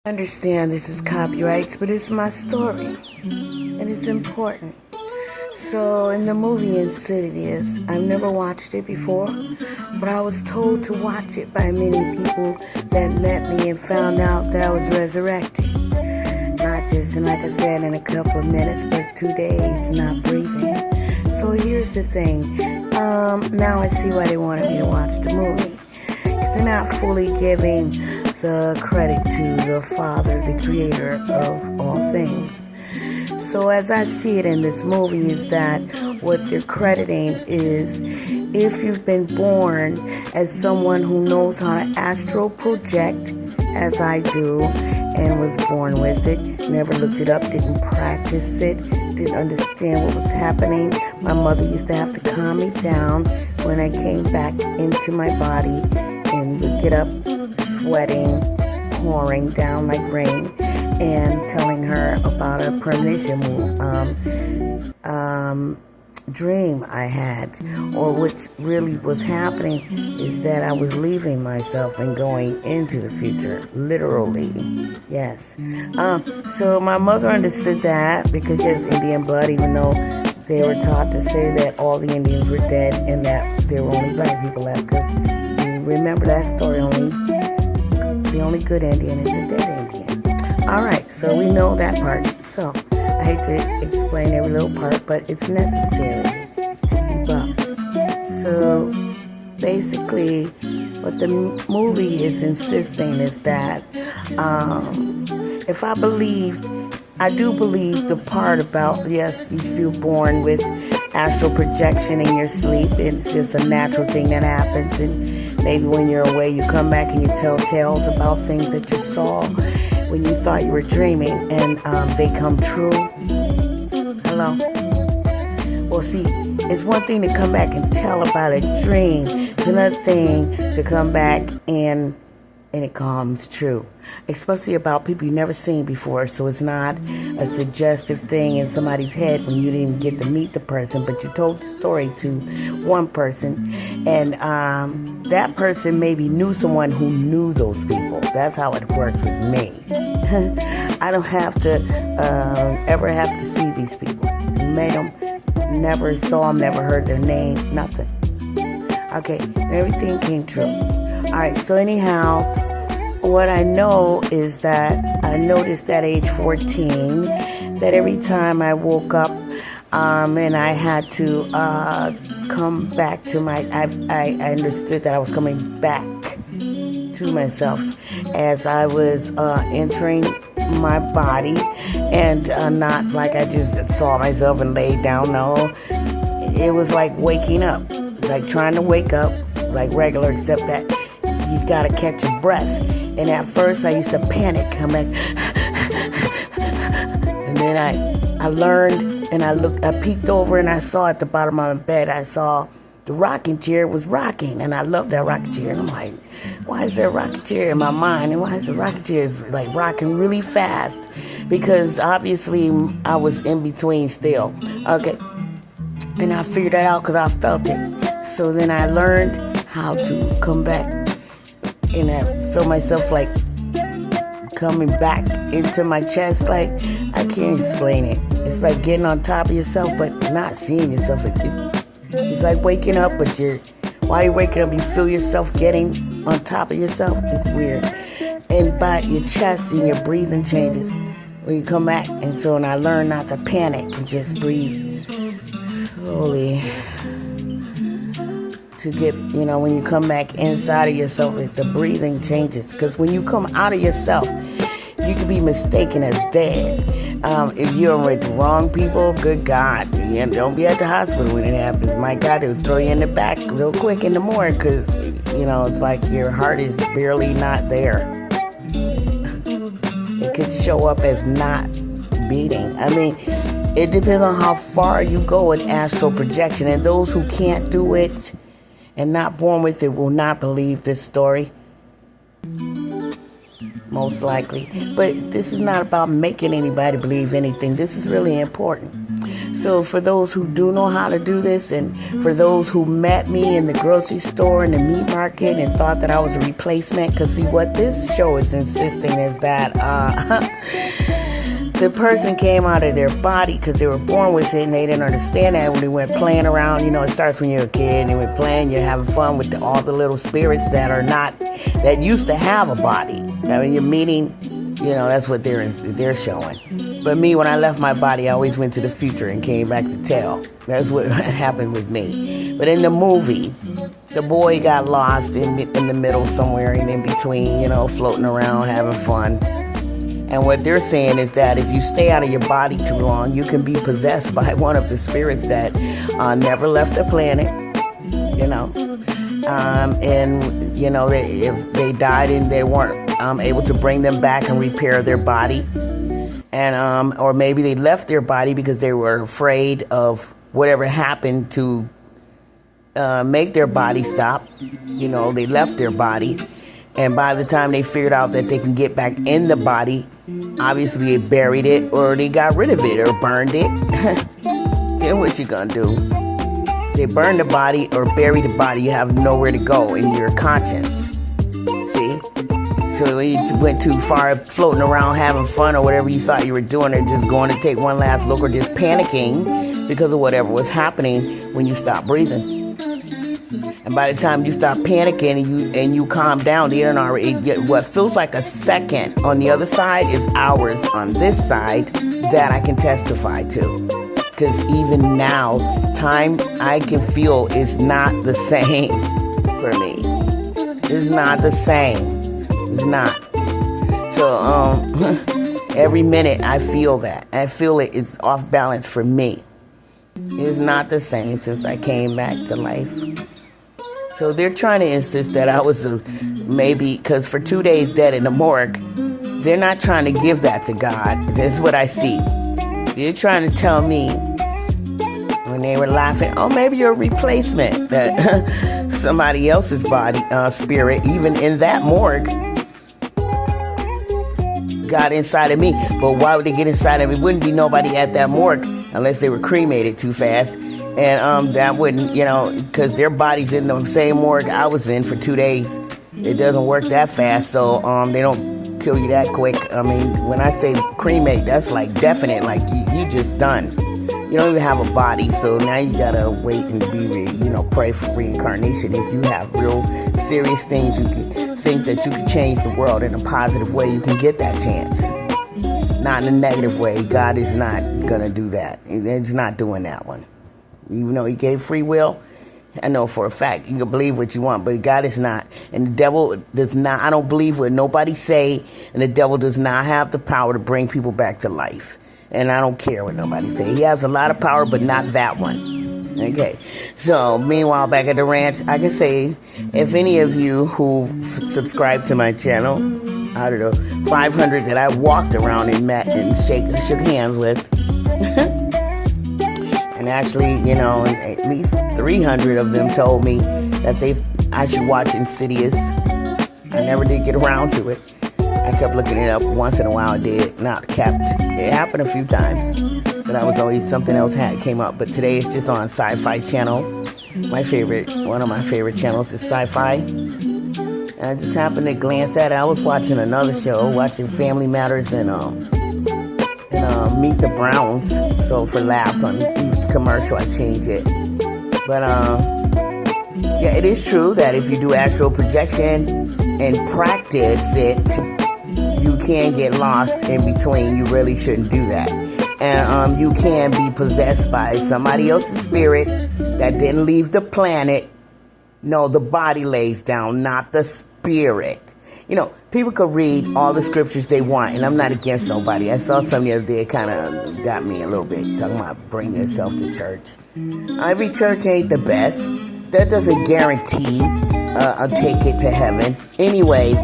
Understand this is copyrights, but it's my story, and it's important. So in the movie Insidious, I've never watched it before, but I was told to watch it by many people that met me and found out that I was resurrected. Not just, like I said, in a couple of minutes, but 2 days not breathing. So here's the thing. Now I see why they wanted me to watch the movie. Because they're not fully giving the credit to the Father, the creator of all things. So as I see it in this movie is that what they're crediting is if you've been born as someone who knows how to astral project, as I do, and was born with it, never looked it up, didn't practice it, didn't understand what was happening. My mother used to have to calm me down when I came back into my body and would get up sweating, pouring down like rain, and telling her about a premonition dream I had, or what really was happening is that I was leaving myself and going into the future, literally. Yes. So my mother understood that because she has Indian blood, even though they were taught to say that all the Indians were dead and that there were only black people left. Because remember that story, the only good Indian is a dead Indian. All right, so we know that part. So I hate to explain every little part, but it's necessary to keep up. So basically, what the movie is insisting is that if I do believe the part about, yes, you feel born with astral projection in your sleep. It's just a natural thing that happens, and maybe when you're away, you come back and you tell tales about things that you saw when you thought you were dreaming, and they come true. Hello? Well, see, it's one thing to come back and tell about a dream. It's another thing to come back and it comes true. Especially about people you've never seen before. So it's not a suggestive thing in somebody's head when you didn't get to meet the person, but you told the story to one person, and that person maybe knew someone who knew those people. That's how it works with me. I don't have to ever have to see these people. Met them, never saw them, never heard their name, nothing. Okay, everything came true. All right, so anyhow, what I know is that I noticed at age 14 that every time I woke up and I had to come back to I understood that I was coming back to myself as I was entering my body, and not like I just saw myself and laid down. No, it was like waking up, like trying to wake up like regular, except that you gotta catch your breath. And at first I used to panic. I'm like, and then I learned, and I peeked over and I saw at the bottom of my bed, I saw the rocking chair was rocking, and I love that rocking chair. And I'm like, why is there a rocking chair in my mind? And why is the rocking chair like rocking really fast? Because obviously I was in between still. Okay. And I figured that out because I felt it. So then I learned how to come back, and I feel myself like coming back into my chest. Like, I can't explain it. It's like getting on top of yourself, but not seeing yourself. It's like waking up, but while you're waking up, you feel yourself getting on top of yourself. It's weird. And by your chest and your breathing changes when you come back. And so when I learned not to panic and just breathe slowly to get, when you come back inside of yourself, the breathing changes. Because when you come out of yourself, you can be mistaken as dead. If you're with the wrong people, good God, don't be at the hospital when it happens. My God, they'll throw you in the back real quick in the morning because, it's like your heart is barely not there. It could show up as not beating. I mean, it depends on how far you go with astral projection. And those who can't do it and not born with it will not believe this story. Most likely. But this is not about making anybody believe anything. This is really important. So for those who do know how to do this, and for those who met me in the grocery store and the meat market and thought that I was a replacement, because see, what this show is insisting is that the person came out of their body because they were born with it, and they didn't understand that when they went playing around. You know, it starts when you're a kid, and they went playing, you're having fun with all the little spirits that used to have a body. I mean, you're meeting, you know, that's what they're showing. But me, when I left my body, I always went to the future and came back to tell. That's what happened with me. But in the movie, the boy got lost in the middle somewhere and in between, you know, floating around, having fun. And what they're saying is that if you stay out of your body too long, you can be possessed by one of the spirits that never left the planet, you know. And, you know, if they died and they weren't able to bring them back and repair their body, and or maybe they left their body because they were afraid of whatever happened to make their body stop. You know, they left their body, and by the time they figured out that they can get back in the body, obviously they buried it, or they got rid of it, or burned it. Then what you gonna do? They burn the body or bury the body, you have nowhere to go in your conscience. See? So when you went too far floating around having fun or whatever you thought you were doing, or just going to take one last look, or just panicking because of whatever was happening when you stopped breathing. And by the time you stop panicking and you calm down, what feels like a second on the other side is hours on this side that I can testify to. Because even now, time I can feel is not the same for me. It's not the same. It's not. So every minute I feel that. I feel it's off balance for me. It's not the same since I came back to life. So they're trying to insist that I was maybe, because for 2 days dead in the morgue, they're not trying to give that to God. This is what I see. They're trying to tell me, when they were laughing, oh, maybe you're a replacement, that somebody else's body, spirit, even in that morgue, got inside of me. But why would they get inside of me? Wouldn't be nobody at that morgue unless they were cremated too fast. And that wouldn't, you know, because their body's in the same morgue I was in for 2 days. It doesn't work that fast, so they don't kill you that quick. I mean, when I say cremate, that's like definite, like you just done. You don't even have a body, so now you gotta wait and pray for reincarnation. If you have real serious things, you can think that you can change the world in a positive way, you can get that chance. Not in a negative way. God is not gonna do that. He's not doing that one. Even though he gave free will, I know for a fact you can believe what you want, but God is not. And the devil does not. I don't believe what nobody say, and the devil does not have the power to bring people back to life. And I don't care what nobody say. He has a lot of power, but not that one. Okay. So meanwhile, back at the ranch, I can say, if any of you who subscribe to my channel, I don't know, 500 that I walked around and met and shook hands with. And actually, you know, at least 300 of them told me that I should watch Insidious. I never did get around to it. I kept looking it up. Once in a while I did. Not kept. It happened a few times. But I was always, something else came up. But today it's just on Sci-Fi Channel. One of my favorite channels is Sci-Fi. And I just happened to glance at it. I was watching another show, watching Family Matters and Meet the Browns. So for laughs on each commercial, I change it. But yeah, it is true that if you do astral projection and practice it, you can get lost in between. You really shouldn't do that. And you can be possessed by somebody else's spirit that didn't leave the planet. No, the body lays down, not the spirit. You know, people could read all the scriptures they want, and I'm not against nobody. I saw some the other day, it kind of got me a little bit, talking about bring yourself to church. Every church ain't the best. That doesn't guarantee a ticket to heaven. Anyway,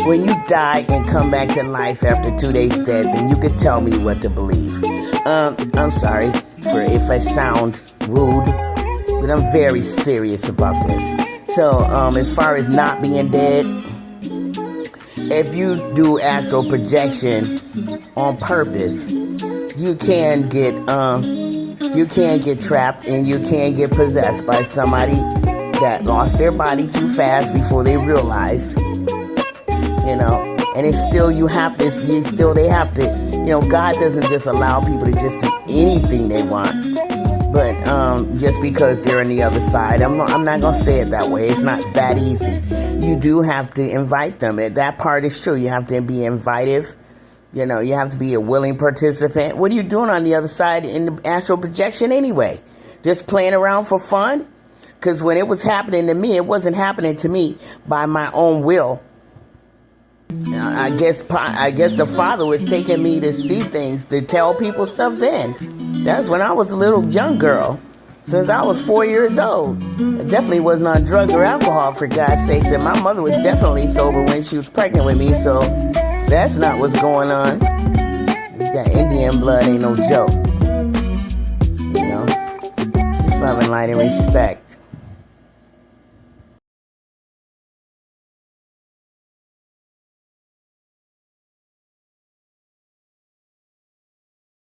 when you die and come back to life after 2 days dead, then you can tell me what to believe. I'm sorry for if I sound rude, but I'm very serious about this. So, as far as not being dead, if you do astral projection on purpose, you can get trapped and you can get possessed by somebody that lost their body too fast before they realized, and it's still, they have to, God doesn't just allow people to just do anything they want, but just because they're on the other side. I'm not going to say it that way. It's not that easy. You do have to invite them. That part is true. You have to be invitive. You have to be a willing participant. What are you doing on the other side in the astral projection anyway? Just playing around for fun? Because when it was happening to me, it wasn't happening to me by my own will. I guess the Father was taking me to see things, to tell people stuff then. That's when I was a little young girl. Since I was 4 years old. I definitely wasn't on drugs or alcohol, for God's sakes. And my mother was definitely sober when she was pregnant with me. So that's not what's going on. That Indian blood ain't no joke. Just love and light and respect.